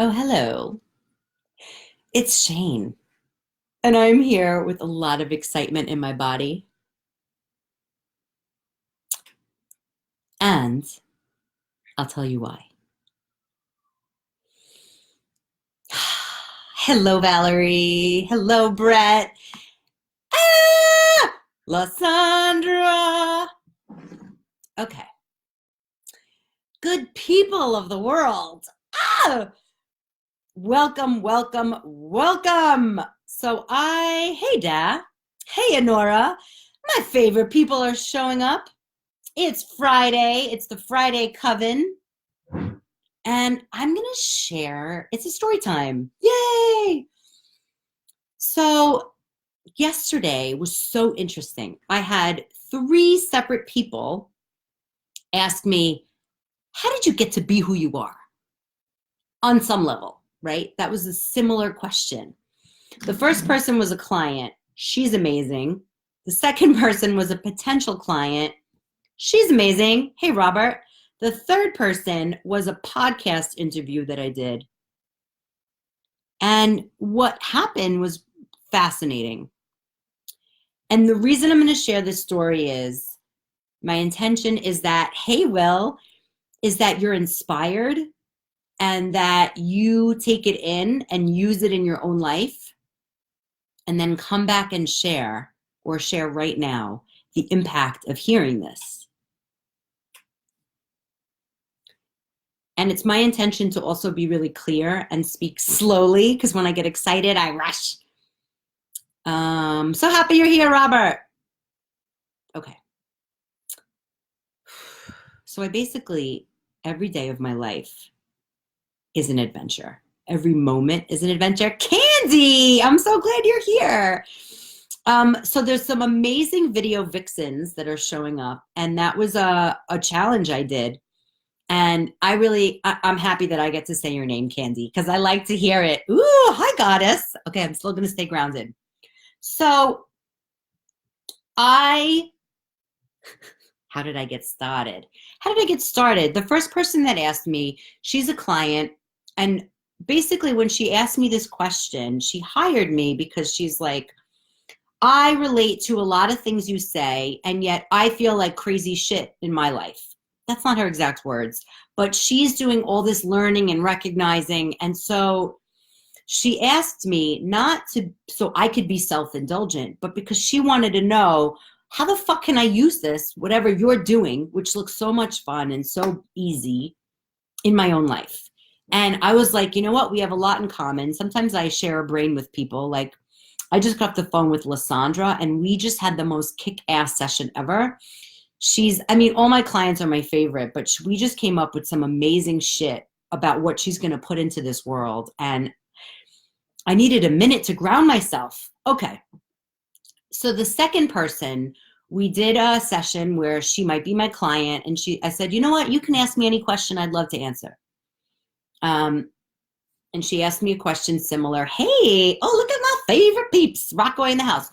Oh, hello. It's Shane, and I'm here with a lot of excitement in my body. And I'll tell you why. Hello, Valerie. Hello, Brett. Ah! Lysandra. Okay. Good people of the world. Ah! Welcome, welcome, welcome. Hey, Da. Hey, Honora. My favorite people are showing up. It's Friday. It's the Friday Coven. And I'm going to share, it's a story time. Yay! So, yesterday was so interesting. I had three separate people ask me, how did you get to be who you are? On some level, right? That was a similar question. The first person was a client. She's amazing. The second person was a potential client. She's amazing. Hey, Robert. The third person was a podcast interview that I did. And what happened was fascinating. And the reason I'm going to share this story is my intention is that, hey, Will, is that you're inspired and that you take it in and use it in your own life and then come back and share or share right now the impact of hearing this. And it's my intention to also be really clear and speak slowly because when I get excited, I rush. So happy you're here, Robert. Okay. So I basically, every day of my life is an adventure. Every moment is an adventure. Candy, I'm so glad you're here. So there's some amazing video vixens that are showing up. And that was a challenge I did. And I'm happy that I get to say your name, Candy, because I like to hear it. Ooh, hi, goddess. Okay, I'm still going to stay grounded. So how did I get started? How did I get started? The first person that asked me, she's a client. And basically when she asked me this question, she hired me because she's like, I relate to a lot of things you say, and yet I feel like crazy shit in my life. That's not her exact words, but she's doing all this learning and recognizing. And so she asked me not to, so I could be self-indulgent, but because she wanted to know, how the fuck can I use this, whatever you're doing, which looks so much fun and so easy, in my own life? And I was like, you know what? We have a lot in common. Sometimes I share a brain with people. Like, I just got off the phone with Lysandra, and we just had the most kick-ass session ever. All my clients are my favorite, but we just came up with some amazing shit about what she's going to put into this world. And I needed a minute to ground myself. Okay. So the second person, we did a session where she might be my client, and I said, you know what? You can ask me any question. I'd love to answer. And she asked me a question similar. Hey, oh, look at my favorite peeps, Rockaway in the house.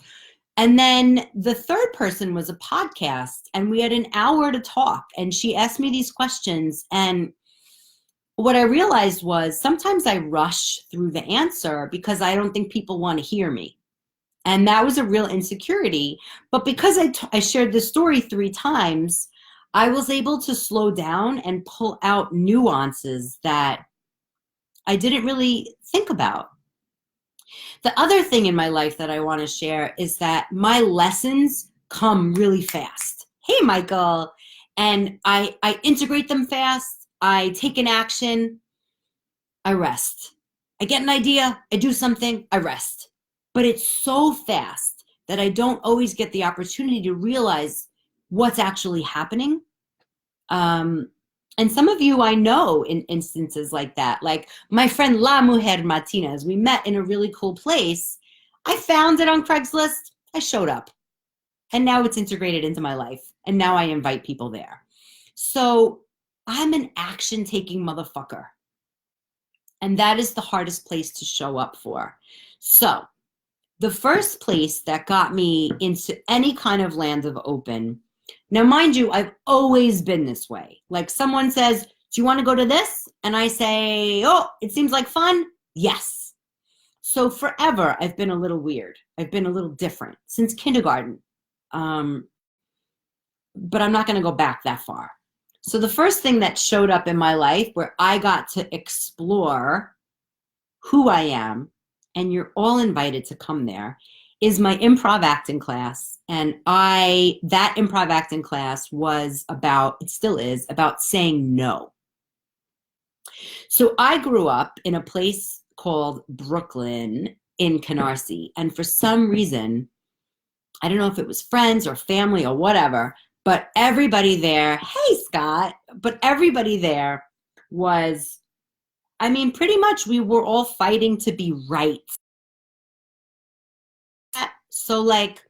And then the third person was a podcast, and we had an hour to talk, and she asked me these questions. And what I realized was sometimes I rush through the answer because I don't think people want to hear me. And that was a real insecurity. But because I shared this story 3 times, I was able to slow down and pull out nuances that I didn't really think about. The other thing in my life that I want to share is that my lessons come really fast. Hey, Michael. And I integrate them fast. I take an action. I rest. I get an idea. I do something. I rest. But it's so fast that I don't always get the opportunity to realize what's actually happening. And some of you I know in instances like that, like my friend La Mujer Martinez, we met in a really cool place. I found it on Craigslist. I showed up. And now it's integrated into my life. And now I invite people there. So I'm an action-taking motherfucker. And that is the hardest place to show up for. So the first place that got me into any kind of land of open. Now, mind you, I've always been this way. Like someone says, Do you want to go to this? And I say, oh, it seems like fun. Yes. So forever, I've been a little weird. I've been a little different since kindergarten. But I'm not going to go back that far. So the first thing that showed up in my life where I got to explore who I am, and you're all invited to come there, is my improv acting class. And that improv acting class was about, it still is, about saying no. So I grew up in a place called Brooklyn in Canarsie. And for some reason, I don't know if it was friends or family or whatever, but everybody there, hey, Scott, but everybody there was, I mean, pretty much we were all fighting to be right. So like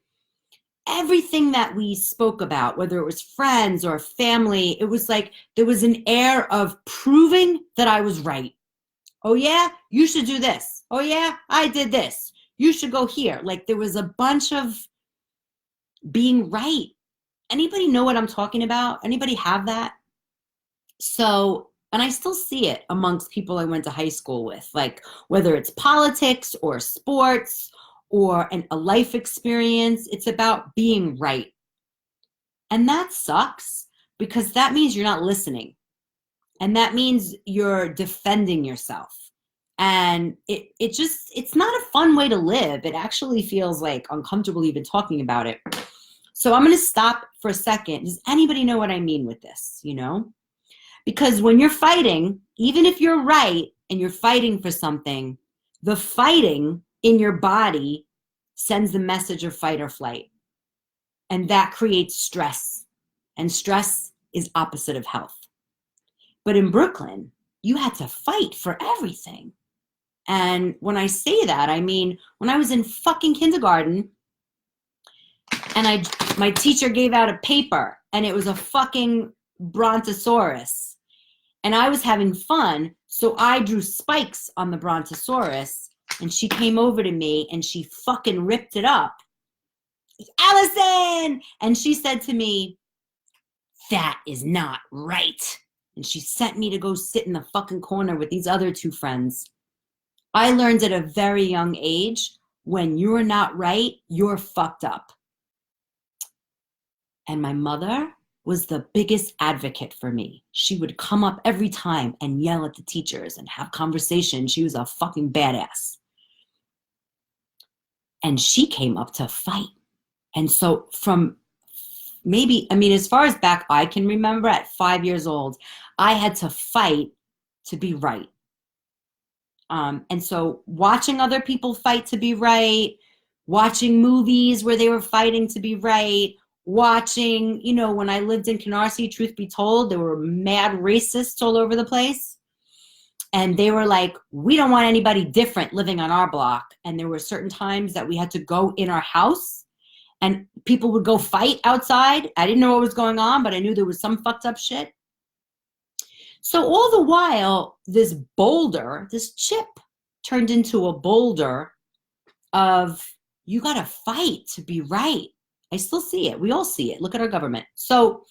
everything that we spoke about, whether it was friends or family, it was like there was an air of proving that I was right. Oh yeah, you should do this. Oh yeah, I did this. You should go here. Like there was a bunch of being right. Anybody know what I'm talking about? Anybody have that? So, and I still see it amongst people I went to high school with, like whether it's politics or sports or a life experience, it's about being right. And that sucks because that means you're not listening. And that means you're defending yourself. And it's not a fun way to live. It actually feels like uncomfortable even talking about it. So I'm going to stop for a second. Does anybody know what I mean with this? You know, because when you're fighting, even if you're right and you're fighting for something, the fighting in your body sends the message of fight or flight. And that creates stress. And stress is opposite of health. But in Brooklyn, you had to fight for everything. And when I say that, I mean, when I was in fucking kindergarten, and my teacher gave out a paper and it was a fucking brontosaurus. And I was having fun, so I drew spikes on the brontosaurus and she came over to me and she fucking ripped it up. Allison! And she said to me, that is not right. And she sent me to go sit in the fucking corner with these other two friends. I learned at a very young age, when you're not right, you're fucked up. And my mother was the biggest advocate for me. She would come up every time and yell at the teachers and have conversations. She was a fucking badass. And she came up to fight. And so from maybe, I mean, as far as back I can remember, at 5 years old, I had to fight to be right. And so watching other people fight to be right, watching movies where they were fighting to be right, watching, you know, when I lived in Canarsie, truth be told, there were mad racists all over the place. And they were like, we don't want anybody different living on our block. And there were certain times that we had to go in our house and people would go fight outside. I didn't know what was going on, but I knew there was some fucked up shit. So all the while, this boulder, this chip turned into a boulder of, you got to fight to be right. I still see it. We all see it. Look at our government. So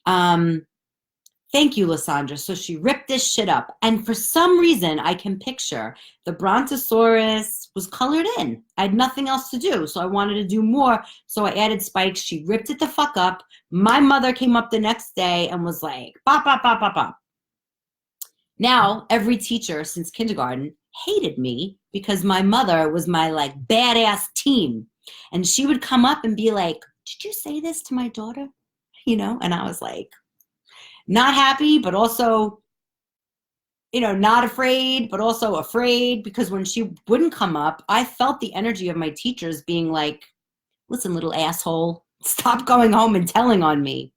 thank you, Lysandra. So she ripped this shit up. And for some reason, I can picture the brontosaurus was colored in. I had nothing else to do. So I wanted to do more. So I added spikes. She ripped it the fuck up. My mother came up the next day and was like, bop, bop, bop, bop, bop. Now, every teacher since kindergarten hated me because my mother was my like badass team. And she would come up and be like, did you say this to my daughter? You know, and I was like, not happy, but also, you know, not afraid, but also afraid, because when she wouldn't come up, I felt the energy of my teachers being like, listen, little asshole, stop going home and telling on me.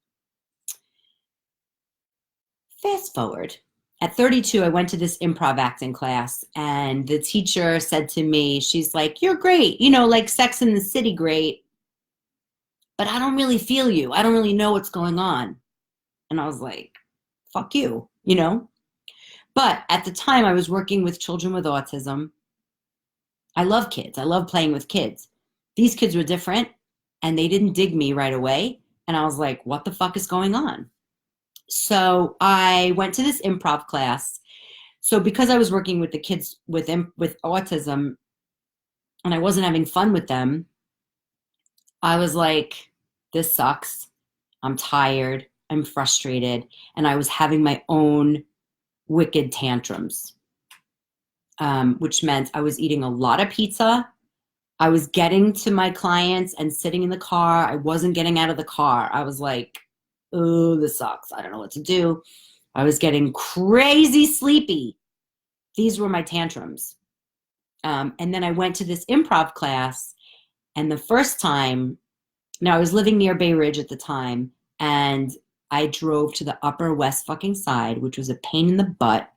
Fast forward. At 32, I went to this improv acting class, and the teacher said to me, she's like, you're great, you know, like Sex in the City great, but I don't really feel you. I don't really know what's going on. And I was like, fuck you, you know? But at the time, I was working with children with autism. I love kids. I love playing with kids. These kids were different, and they didn't dig me right away. And I was like, what the fuck is going on? So I went to this improv class. So because I was working with the kids with autism and I wasn't having fun with them, I was like, this sucks. I'm tired. I'm frustrated. And I was having my own wicked tantrums, which meant I was eating a lot of pizza. I was getting to my clients and sitting in the car. I wasn't getting out of the car. I was like, oh, this sucks. I don't know what to do. I was getting crazy sleepy. These were my tantrums. And then I went to this improv class. And the first time, now I was living near Bay Ridge at the time, and I drove to the Upper West fucking side, which was a pain in the butt.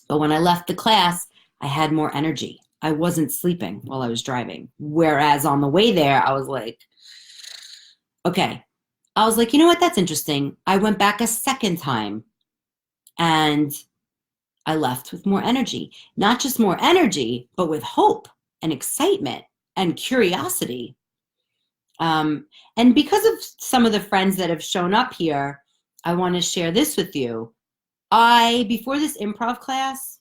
But when I left the class, I had more energy. I wasn't sleeping while I was driving. Whereas on the way there, I was like, okay. I was like, you know what? That's interesting. I went back a second time and I left with more energy. Not just more energy, but with hope and excitement and curiosity. And because of some of the friends that have shown up here, I want to share this with you. Before this improv class,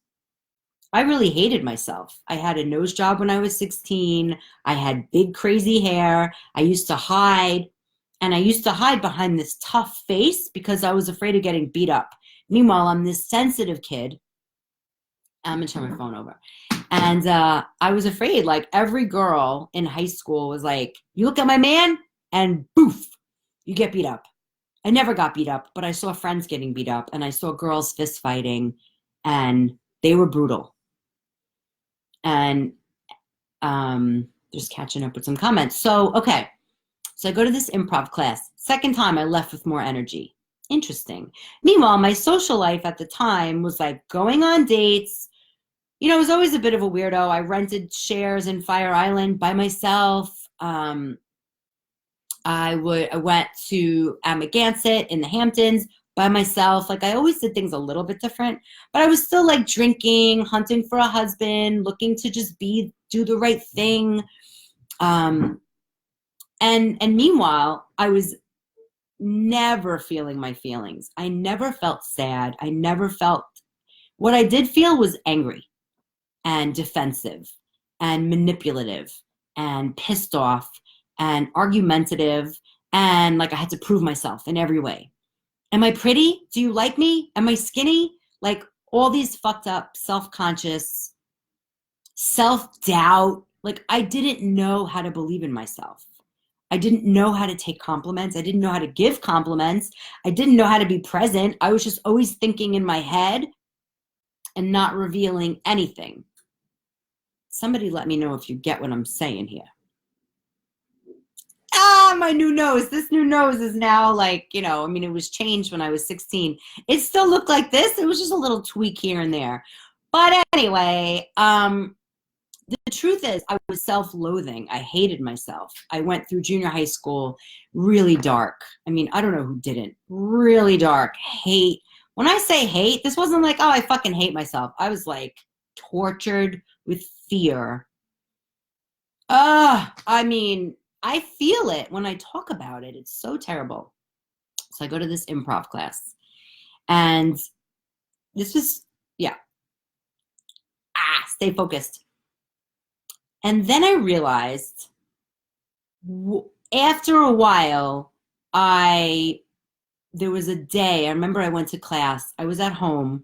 I really hated myself. I had a nose job when I was 16. I had big, crazy hair. I used to hide. And I used to hide behind this tough face because I was afraid of getting beat up. Meanwhile, I'm this sensitive kid. I'm going to turn my phone over. And I was afraid. Like every girl in high school was like, you look at my man and boof, you get beat up. I never got beat up, but I saw friends getting beat up and I saw girls fist fighting and they were brutal. And just catching up with some comments. So, okay. So I go to this improv class. Second time I left with more energy. Interesting. Meanwhile, my social life at the time was like going on dates. You know, I was always a bit of a weirdo. I rented shares in Fire Island by myself. I went to Amagansett in the Hamptons by myself. Like I always did things a little bit different, but I was still like drinking, hunting for a husband, looking to just do the right thing. And meanwhile, I was never feeling my feelings. I never felt sad. I never felt, what I did feel was angry and defensive and manipulative and pissed off and argumentative and like I had to prove myself in every way. Am I pretty? Do you like me? Am I skinny? Like all these fucked up, self-conscious, self-doubt. Like I didn't know how to believe in myself. I didn't know how to take compliments. I didn't know how to give compliments. I didn't know how to be present. I was just always thinking in my head and not revealing anything. Somebody let me know if you get what I'm saying here. My new nose. This new nose is now like, you know, I mean, it was changed when I was 16. It still looked like this. It was just a little tweak here and there. But anyway, the truth is I was self-loathing. I hated myself. I went through junior high school really dark. I mean, I don't know who didn't. Really dark. Hate. When I say hate, this wasn't like, oh, I fucking hate myself. I was like tortured with fear. I mean, I feel it when I talk about it. It's so terrible. So I go to this improv class. And this was, yeah. Stay focused. And then I realized after a while, there was a day, I remember I went to class. I was at home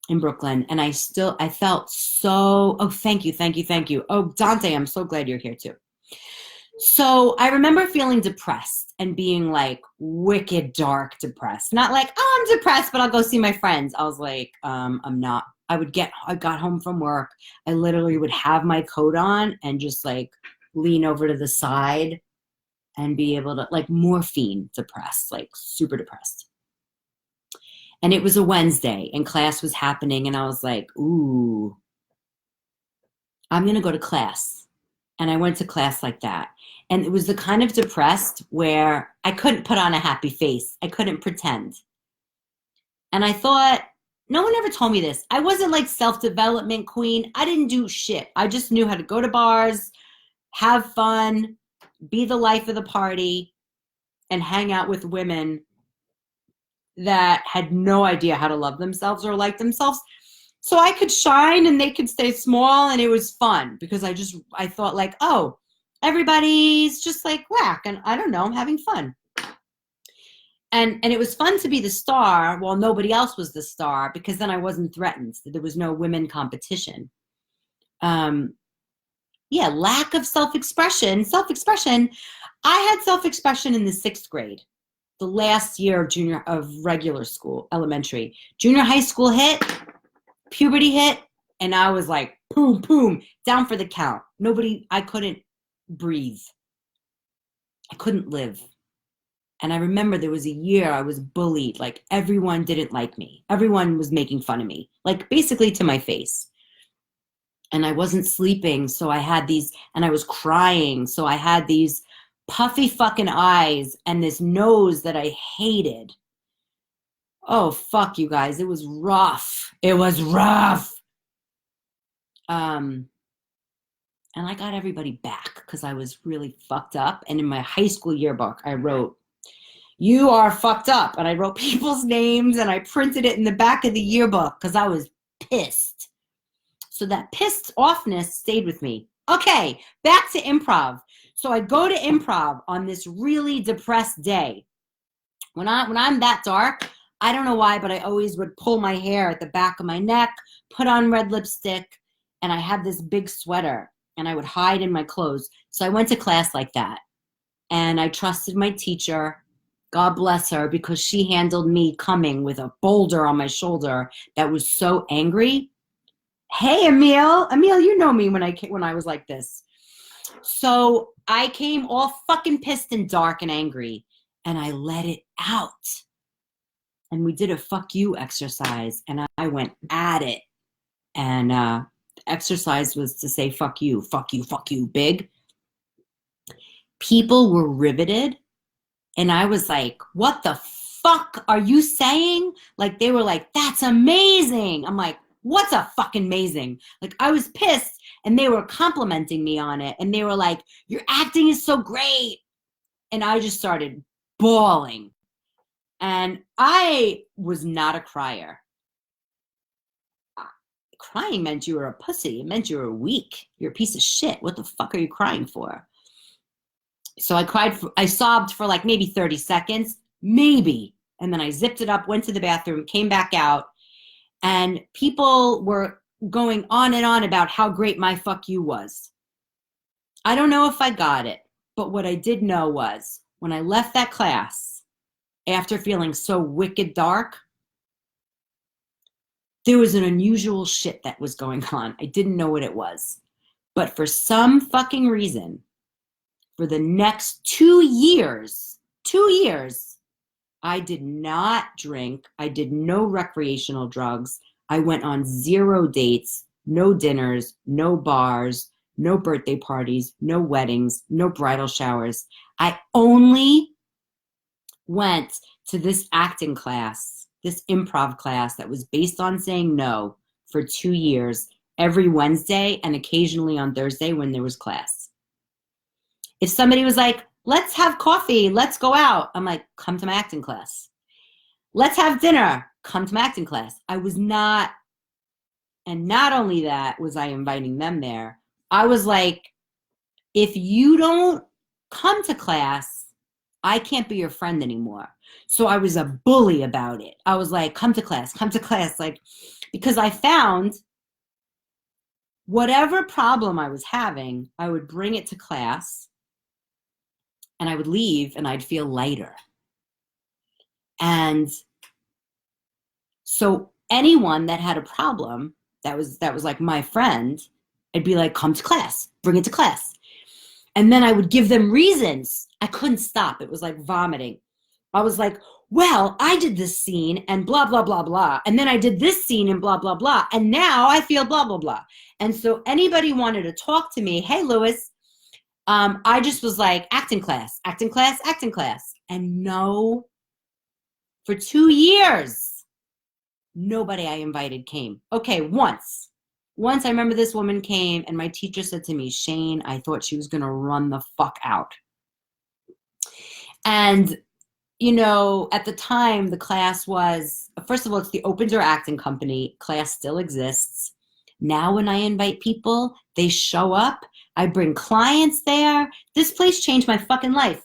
in Brooklyn and I felt so, oh, thank you. Oh, Dante, I'm so glad you're here too. So I remember feeling depressed and being like wicked dark depressed. Not like, oh, I'm depressed, but I'll go see my friends. I was like, I'm not. I got home from work. I literally would have my coat on and just like lean over to the side and be able to, like morphine depressed, like super depressed. And it was a Wednesday and class was happening and I was like, ooh, I'm going to go to class. And I went to class like that. And it was the kind of depressed where I couldn't put on a happy face. I couldn't pretend. And I thought, no one ever told me this. I wasn't like self-development queen. I didn't do shit. I just knew how to go to bars, have fun, be the life of the party, and hang out with women that had no idea how to love themselves or like themselves. So I could shine and they could stay small, and it was fun because I thought like, oh, everybody's just like whack, and I don't know, I'm having fun. And it was fun to be the star while nobody else was the star, because then I wasn't threatened. There was no women competition. Yeah, lack of self-expression. Self-expression. I had self-expression in the 6th grade, the last year of regular school, elementary. Junior high school hit, puberty hit, and I was like, boom, boom, down for the count. I couldn't breathe. I couldn't live. And I remember there was a year I was bullied. Like, everyone didn't like me. Everyone was making fun of me, like basically to my face. And I wasn't sleeping, so I had these, and I was crying, so I had these puffy fucking eyes and this nose that I hated. Oh, fuck, you guys. It was rough. It was rough. And I got everybody back because I was really fucked up. And in my high school yearbook, I wrote, "You are fucked up." And I wrote people's names and I printed it in the back of the yearbook because I was pissed. So that pissed offness stayed with me. Okay, back to improv. So I go to improv on this really depressed day. When I'm that dark, I don't know why, but I always would pull my hair at the back of my neck, put on red lipstick, and I had this big sweater, and I would hide in my clothes. So I went to class like that. And I trusted my teacher, God bless her, because she handled me coming with a boulder on my shoulder that was so angry. Hey, Emil, you know me when I was like this. So I came all fucking pissed and dark and angry, and I let it out. And we did a fuck you exercise, and I went at it. And the exercise was to say fuck you, big. People were riveted, and I was like, what the fuck are you saying? Like, they were like, that's amazing. I'm like, what's a fucking amazing? Like, I was pissed, and they were complimenting me on it, and they were like, your acting is so great. And I just started bawling. And I was not a crier. Crying meant you were a pussy. It meant you were weak. You're a piece of shit. What the fuck are you crying for? So I sobbed for like maybe 30 seconds, maybe. And then I zipped it up, went to the bathroom, came back out, and people were going on and on about how great my fuck you was. I don't know if I got it, but what I did know was when I left that class, after feeling so wicked dark, there was an unusual shit that was going on. I didn't know what it was. But for some fucking reason, for the next 2 years, I did not drink. I did no recreational drugs. I went on 0 dates, no dinners, no bars, no birthday parties, no weddings, no bridal showers. I only went to this acting class, this improv class that was based on saying no for 2 years, every Wednesday and occasionally on Thursday when there was class. If somebody was like, let's have coffee, let's go out, I'm like, come to my acting class. Let's have dinner, come to my acting class. I was not, and not only that was I inviting them there, I was like, if you don't come to class, I can't be your friend anymore. So I was a bully about it. I was like, come to class, like, because I found whatever problem I was having, I would bring it to class and I would leave and I'd feel lighter. And so anyone that had a problem that was like my friend, I'd be like, come to class, bring it to class. And then I would give them reasons. I couldn't stop. It was like vomiting. I was like, well, I did this scene and blah, blah, blah, blah. And then I did this scene and blah, blah, blah. And now I feel blah, blah, blah. And so anybody wanted to talk to me, hey, Lewis, I just was like, acting class. And no, for 2 years, nobody I invited came. Okay, once I remember this woman came and my teacher said to me, Shane, I thought she was going to run the fuck out. And you know, at the time, the class was, first of all, it's the Open Door Acting Company. Class still exists. Now when I invite people, they show up. I bring clients there. This place changed my fucking life.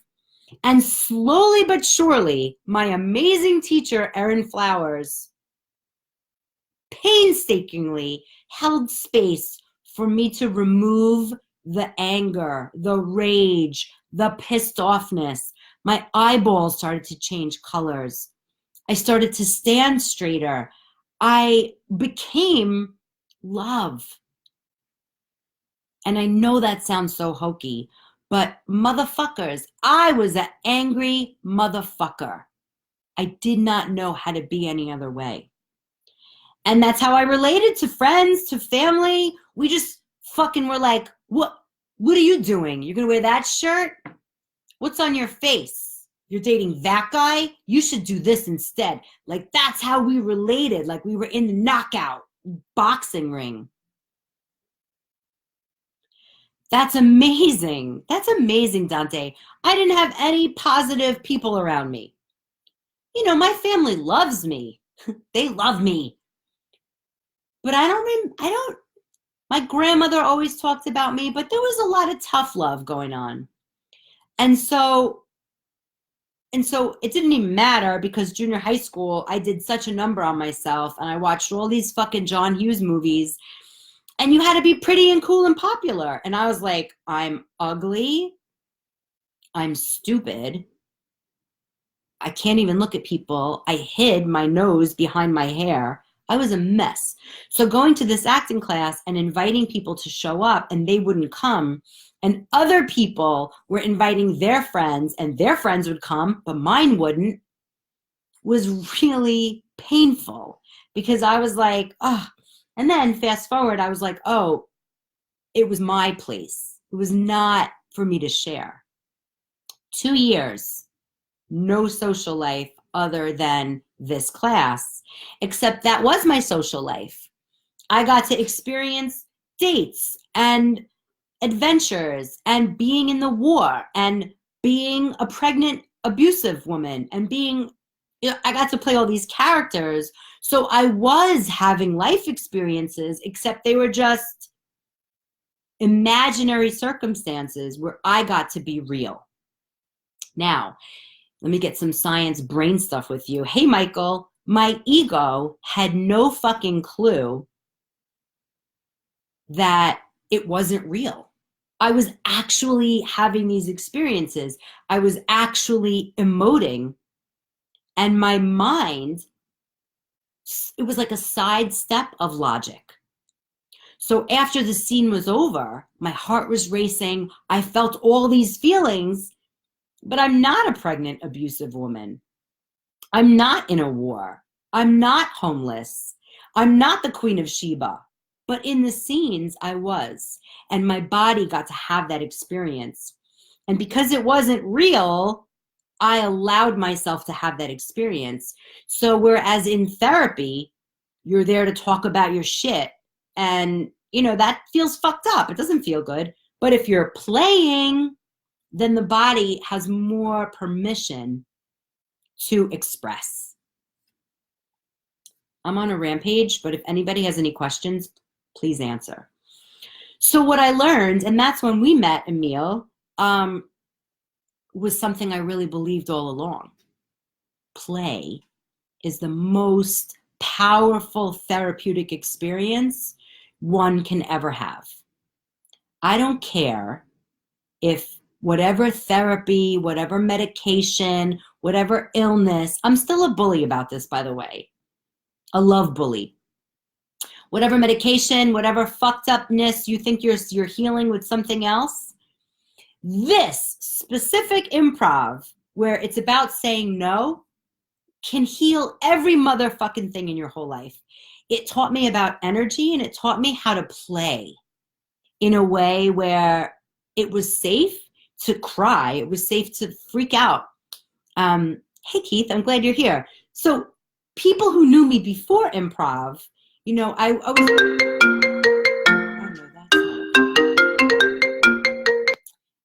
And slowly but surely, my amazing teacher, Erin Flowers, painstakingly held space for me to remove the anger, the rage, the pissed offness. My eyeballs started to change colors. I started to stand straighter. I became love. And I know that sounds so hokey, but motherfuckers, I was an angry motherfucker. I did not know how to be any other way. And that's how I related to friends, to family. We just fucking were like, what are you doing? You're going to wear that shirt? What's on your face? You're dating that guy? You should do this instead. Like, that's how we related. Like, we were in the knockout boxing ring. That's amazing. That's amazing, Dante. I didn't have any positive people around me. You know, my family loves me. They love me. But my grandmother always talked about me, but there was a lot of tough love going on. And so it didn't even matter, because junior high school, I did such a number on myself, and I watched all these fucking John Hughes movies, and you had to be pretty and cool and popular. And I was like, I'm ugly. I'm stupid. I can't even look at people. I hid my nose behind my hair. I was a mess. So going to this acting class and inviting people to show up, and they wouldn't come, and other people were inviting their friends and their friends would come, but mine wouldn't, was really painful, because I was like, oh. And then fast forward, I was like, oh, it was my place. It was not for me to share. 2 years, no social life other than this class, except that was my social life. I got to experience dates and adventures and being in the war and being a pregnant, abusive woman and being, you know, I got to play all these characters. So I was having life experiences, except they were just imaginary circumstances where I got to be real. Now, let me get some science brain stuff with you. Hey, Michael, my ego had no fucking clue that it wasn't real. I was actually having these experiences. I was actually emoting. And my mind, it was like a sidestep of logic. So after the scene was over, my heart was racing. I felt all these feelings, but I'm not a pregnant, abusive woman. I'm not in a war. I'm not homeless. I'm not the Queen of Sheba. But in the scenes, I was. And my body got to have that experience. And because it wasn't real, I allowed myself to have that experience. So whereas in therapy, you're there to talk about your shit, and, you know, that feels fucked up. It doesn't feel good. But if you're playing, then the body has more permission to express. I'm on a rampage, but if anybody has any questions, please answer. So what I learned, and that's when we met, Emil, was something I really believed all along. Play is the most powerful therapeutic experience one can ever have. I don't care if whatever therapy, whatever medication, whatever illness, I'm still a bully about this, by the way. A love bully. Whatever medication, whatever fucked upness you think you're healing with something else, this specific improv where it's about saying no can heal every motherfucking thing in your whole life. It taught me about energy, and it taught me how to play in a way where it was safe to cry. It was safe to freak out. Hey, Keith, I'm glad you're here. So people who knew me before improv, you know, I was...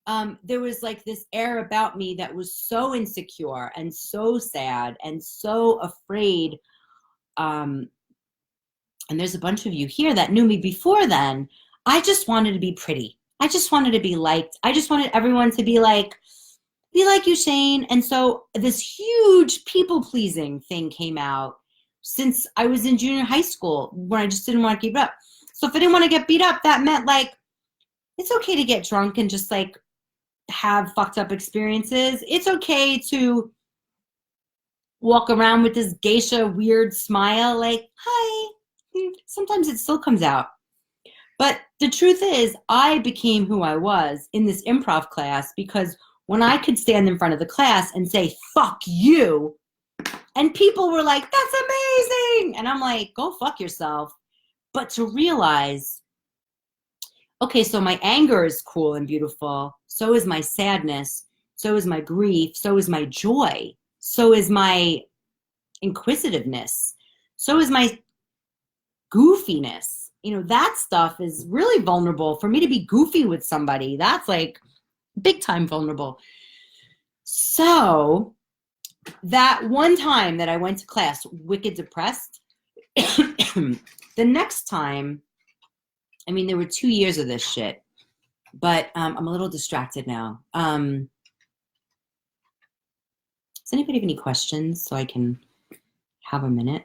Oh, no, that's not there was like this air about me that was so insecure and so sad and so afraid. And there's a bunch of you here that knew me before then. I just wanted to be pretty. I just wanted to be liked. I just wanted everyone to be like you, Shane. And so this huge people-pleasing thing came out since I was in junior high school when I just didn't want to keep up. So if I didn't want to get beat up, that meant like, it's okay to get drunk and just like have fucked up experiences. It's okay to walk around with this geisha weird smile like, hi. Sometimes it still comes out. But the truth is, I became who I was in this improv class because when I could stand in front of the class and say, fuck you, and people were like, that's amazing. And I'm like, go fuck yourself. But to realize, okay, so my anger is cool and beautiful. So is my sadness. So is my grief. So is my joy. So is my inquisitiveness. So is my goofiness. You know, that stuff is really vulnerable. For me to be goofy with somebody, that's like big time vulnerable. So that one time that I went to class wicked depressed, the next time, I mean, there were 2 years of this shit, but I'm a little distracted now. Does anybody have any questions so I can have a minute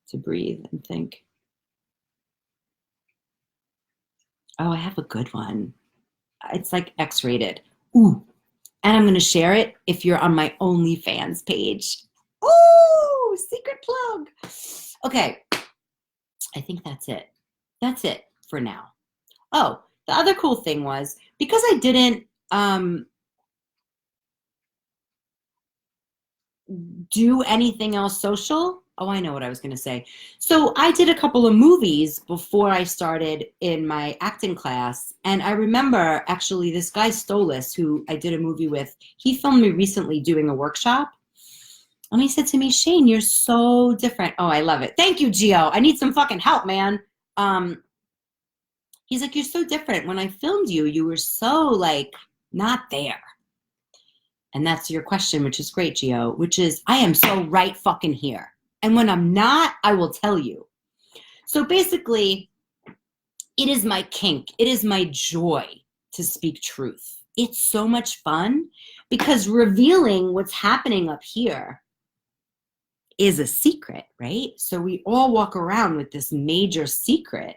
to breathe and think? Oh, I have a good one. It's like X-rated. Ooh, and I'm going to share it if you're on my OnlyFans page. Ooh, secret plug. Okay, I think that's it. That's it for now. Oh, the other cool thing was, because I didn't do anything else social. Oh, I know what I was going to say. So I did a couple of movies before I started in my acting class. And I remember actually this guy Stolas, who I did a movie with, he filmed me recently doing a workshop. And he said to me, Shane, you're so different. Oh, I love it. Thank you, Gio. I need some fucking help, man. He's like, you're so different. When I filmed you, you were so like not there. And that's your question, which is great, Gio, which is I am so right fucking here. And when I'm not, I will tell you. So basically, it is my kink. It is my joy to speak truth. It's so much fun because revealing what's happening up here is a secret, right? So we all walk around with this major secret.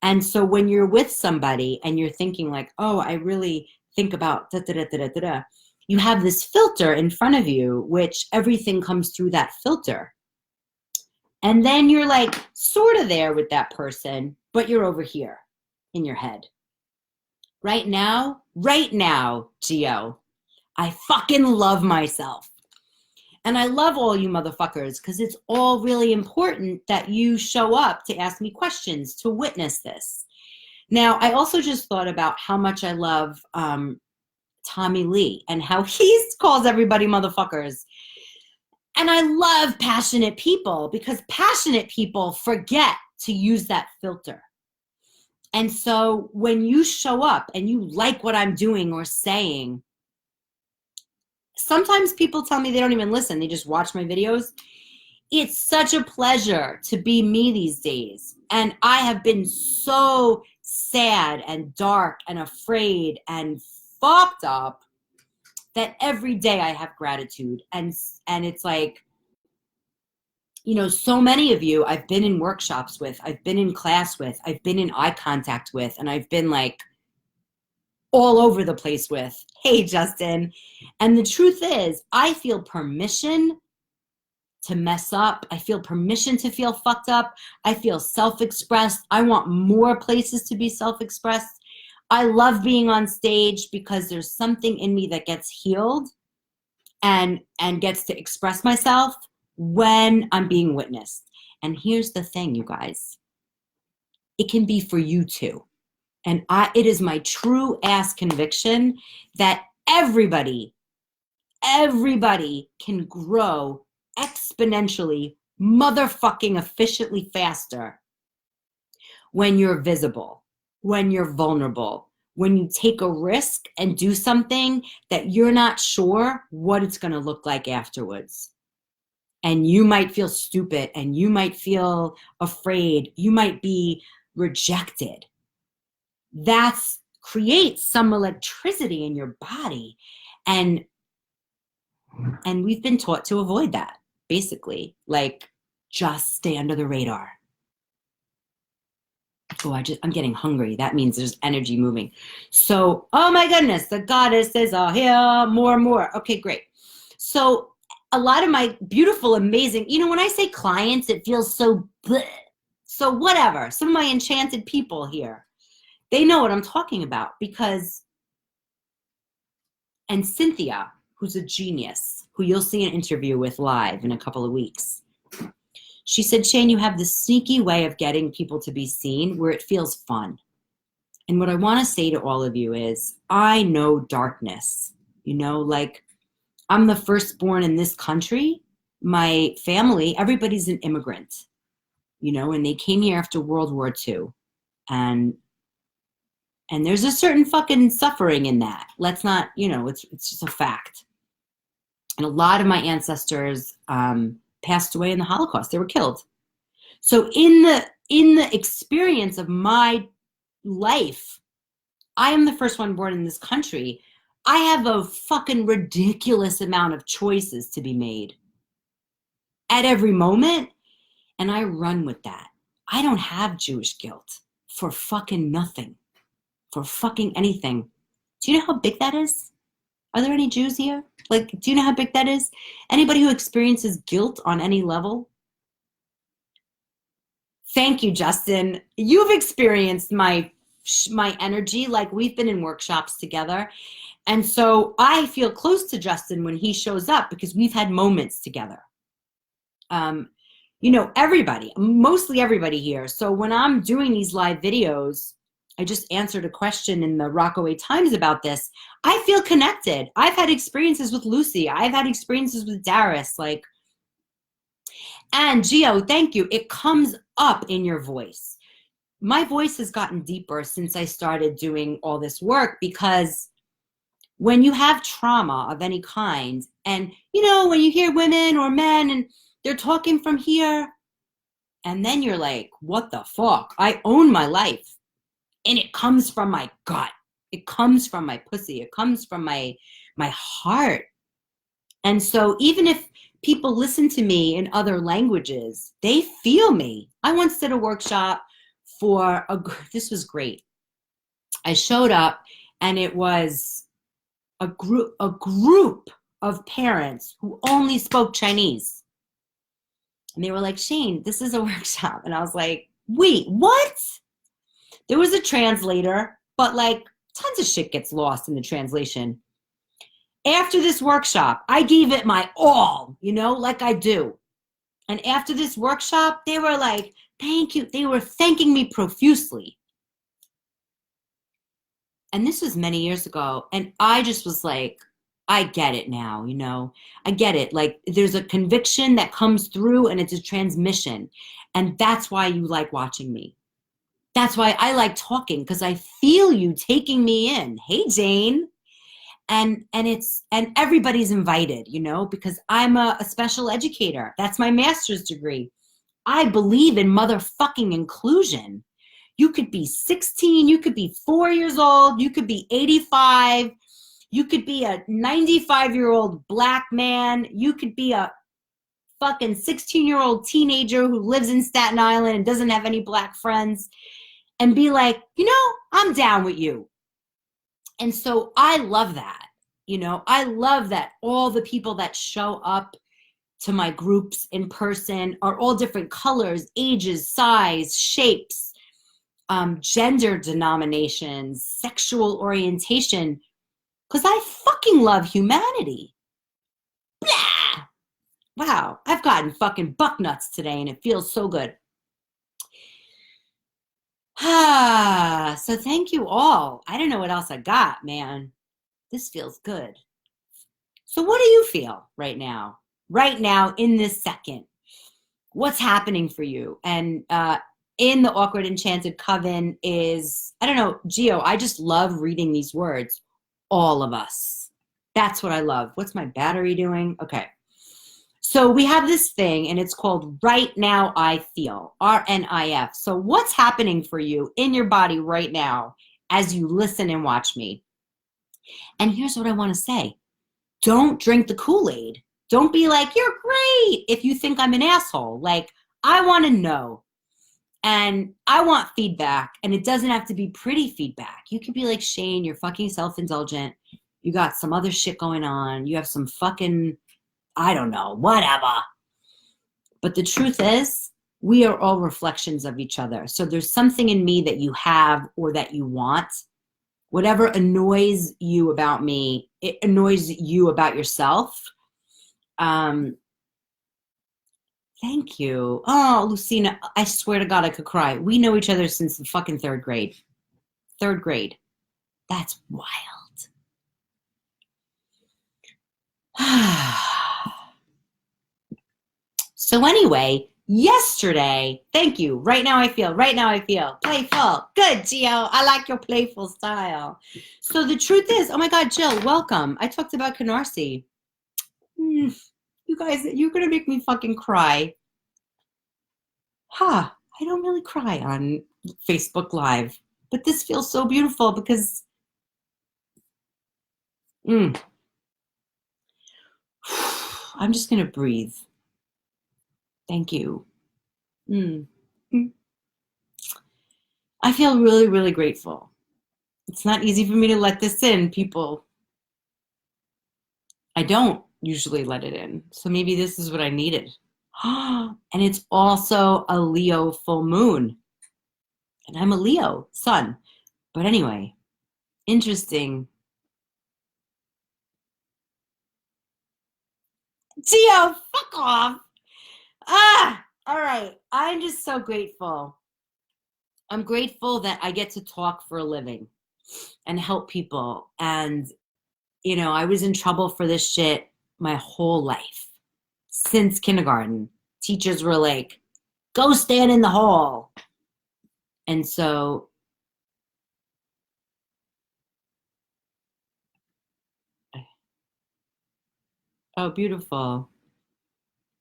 And so when you're with somebody and you're thinking like, oh, I really think about da-da-da-da-da-da, you have this filter in front of you, which everything comes through that filter. And then you're like sort of there with that person, but you're over here in your head. Right now, Gio, I fucking love myself. And I love all you motherfuckers because it's all really important that you show up to ask me questions, to witness this. Now, I also just thought about how much I love Tommy Lee and how he calls everybody motherfuckers. And I love passionate people because passionate people forget to use that filter. And so when you show up and you like what I'm doing or saying, sometimes people tell me they don't even listen. They just watch my videos. It's such a pleasure to be me these days. And I have been so sad and dark and afraid and fucked up that every day I have gratitude. And it's like, you know, so many of you I've been in workshops with, I've been in class with, I've been in eye contact with, and I've been like all over the place with, hey, Justin. And the truth is, I feel permission to mess up. I feel permission to feel fucked up. I feel self-expressed. I want more places to be self-expressed. I love being on stage because there's something in me that gets healed and gets to express myself when I'm being witnessed. And here's the thing, you guys. It can be for you too. And it is my true ass conviction that everybody can grow exponentially, motherfucking efficiently faster when you're visible, when you're vulnerable, when you take a risk and do something that you're not sure what it's going to look like afterwards. And you might feel stupid, and you might feel afraid. You might be rejected. That creates some electricity in your body. And we've been taught to avoid that, basically. Like, just stay under the radar. Oh, I'm getting hungry. That means there's energy moving. So, oh my goodness, the goddesses are here. More and more. Okay, great. So a lot of my beautiful, amazing, when I say clients, it feels so bleh. So whatever. Some of my enchanted people here, they know what I'm talking about because, and Cynthia, who's a genius, who you'll see an interview with live in a couple of weeks. She said, Shane, you have this sneaky way of getting people to be seen where it feels fun. And what I want to say to all of you is, I know darkness. Like, I'm the firstborn in this country. My family, everybody's an immigrant, and they came here after World War II. And there's a certain fucking suffering in that. Let's not, it's just a fact. And a lot of my ancestors passed away in the Holocaust. They were killed. So in the experience of my life, I am the first one born in this country. I have a fucking ridiculous amount of choices to be made at every moment, and I run with that. I don't have Jewish guilt for fucking nothing, for fucking anything. Do you know how big that is? Are there any Jews here? Like, do you know how big that is? Anybody who experiences guilt on any level? Thank you, Justin. You've experienced my energy. Like, we've been in workshops together. And so I feel close to Justin when he shows up because we've had moments together. Everybody, mostly everybody here. So when I'm doing these live videos, I just answered a question in the Rockaway Times about this. I feel connected. I've had experiences with Lucy. I've had experiences with Darius. And Gio, thank you. It comes up in your voice. My voice has gotten deeper since I started doing all this work, because when you have trauma of any kind, and when you hear women or men and they're talking from here, and then you're like, what the fuck? I own my life. And it comes from my gut. It comes from my pussy. It comes from my heart. And so even if people listen to me in other languages, they feel me. I once did a workshop this was great. I showed up, and it was a group of parents who only spoke Chinese. And they were like, Shane, this is a workshop. And I was like, wait, what? There was a translator, but tons of shit gets lost in the translation. After this workshop, I gave it my all, like I do. And after this workshop, they were like, thank you. They were thanking me profusely. And this was many years ago. And I just was like, I get it now, I get it. Like, there's a conviction that comes through, and it's a transmission. And that's why you like watching me. That's why I like talking, because I feel you taking me in. Hey, Jane. And everybody's invited, because I'm a special educator. That's my master's degree. I believe in motherfucking inclusion. You could be 16, you could be 4 years old, you could be 85, you could be a 95-year-old black man, you could be a fucking 16-year-old teenager who lives in Staten Island and doesn't have any black friends, and be like, I'm down with you. And so I love that. I love that all the people that show up to my groups in person are all different colors, ages, size, shapes, gender denominations, sexual orientation, because I fucking love humanity. Blah! Wow, I've gotten fucking buck nuts today, and it feels so good. So thank you all. I don't know what else I got, man. This feels good. So what do you feel right now? Right now, in this second? What's happening for you? And in the awkward enchanted coven is, I don't know, Gio, I just love reading these words. All of us. That's what I love. What's my battery doing? Okay. So we have this thing and it's called Right Now I Feel, RNIF. So what's happening for you in your body right now as you listen and watch me? And here's what I want to say. Don't drink the Kool-Aid. Don't be like, you're great if you think I'm an asshole. Like, I want to know. And I want feedback. And it doesn't have to be pretty feedback. You can be like, Shane, you're fucking self-indulgent. You got some other shit going on. You have some fucking, I don't know, whatever. But the truth is, we are all reflections of each other. So there's something in me that you have or that you want. Whatever annoys you about me, it annoys you about yourself. Thank you. Oh, Lucina, I swear to God, I could cry. We know each other since the fucking third grade. Third grade. That's wild. So anyway, yesterday, thank you. Right now I feel. Playful. Good, Gio. I like your playful style. So the truth is, oh my God, Jill, welcome. I talked about Canarsie. You guys, you're going to make me fucking cry. I don't really cry on Facebook Live, but this feels so beautiful because I'm just going to breathe. Thank you. I feel really, really grateful. It's not easy for me to let this in, people. I don't usually let it in. So maybe this is what I needed. And it's also a Leo full moon. And I'm a Leo sun. But anyway, interesting. Gio, fuck off. All right. I'm just so grateful. I'm grateful that I get to talk for a living and help people. And, you know, I was in trouble for this shit my whole life. Since kindergarten, teachers were like, go stand in the hall. And so oh, beautiful.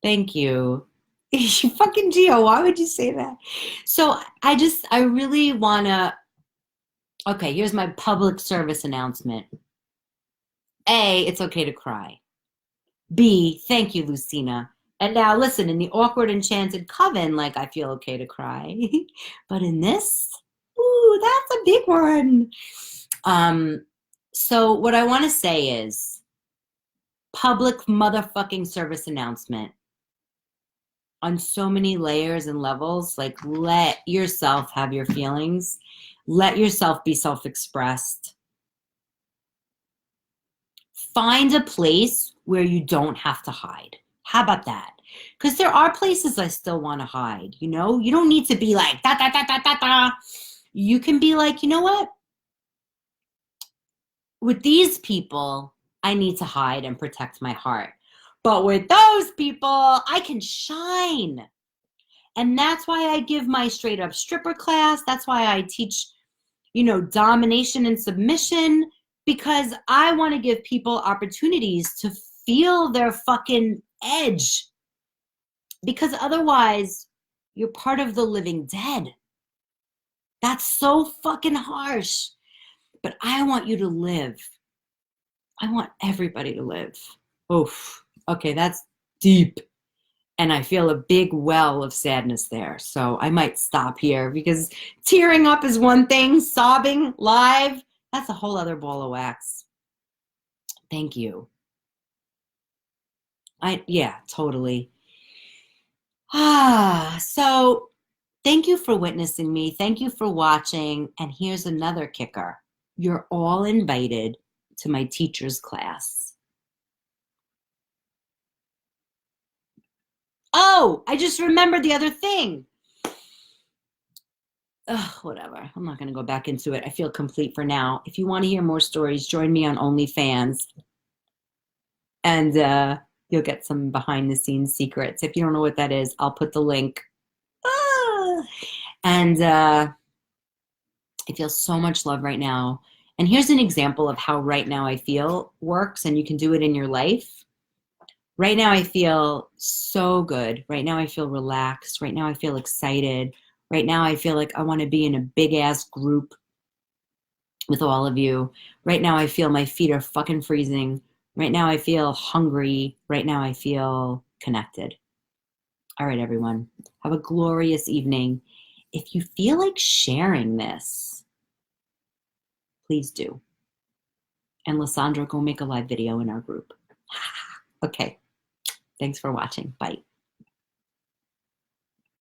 Thank you. You fucking Gio, why would you say that? So I really want to, okay, here's my public service announcement. A, it's okay to cry. B, thank you, Lucina. And now listen, in the awkward enchanted coven, like I feel okay to cry. But in this, ooh, that's a big one. So what I want to say is public motherfucking service announcement on so many layers and levels. Like, let yourself have your feelings. Let yourself be self-expressed. Find a place where you don't have to hide. How about that? Because there are places I still want to hide, you know? You don't need to be like, da, da, da, da, da, da. You can be like, you know what? With these people, I need to hide and protect my heart. But with those people, I can shine. And that's why I give my straight up stripper class. That's why I teach, you know, domination and submission, because I want to give people opportunities to feel their fucking edge. Because otherwise, you're part of the living dead. That's so fucking harsh. But I want you to live. I want everybody to live. Oof. Okay, that's deep. And I feel a big well of sadness there. So I might stop here because tearing up is one thing. Sobbing live, that's a whole other ball of wax. Thank you. Yeah, totally. So thank you for witnessing me. Thank you for watching. And here's another kicker. You're all invited to my teacher's class. Oh, I just remembered the other thing. Whatever. I'm not going to go back into it. I feel complete for now. If you want to hear more stories, join me on OnlyFans. And you'll get some behind the scenes secrets. If you don't know what that is, I'll put the link. And I feel so much love right now. And here's an example of how right now I feel works, and you can do it in your life. Right now I feel so good. Right now I feel relaxed. Right now I feel excited. Right now I feel like I want to be in a big ass group with all of you. Right now I feel my feet are fucking freezing. Right now I feel hungry. Right now I feel connected. All right, everyone. Have a glorious evening. If you feel like sharing this, please do. And Lysandra, go make a live video in our group. Okay. Thanks for watching. Bye.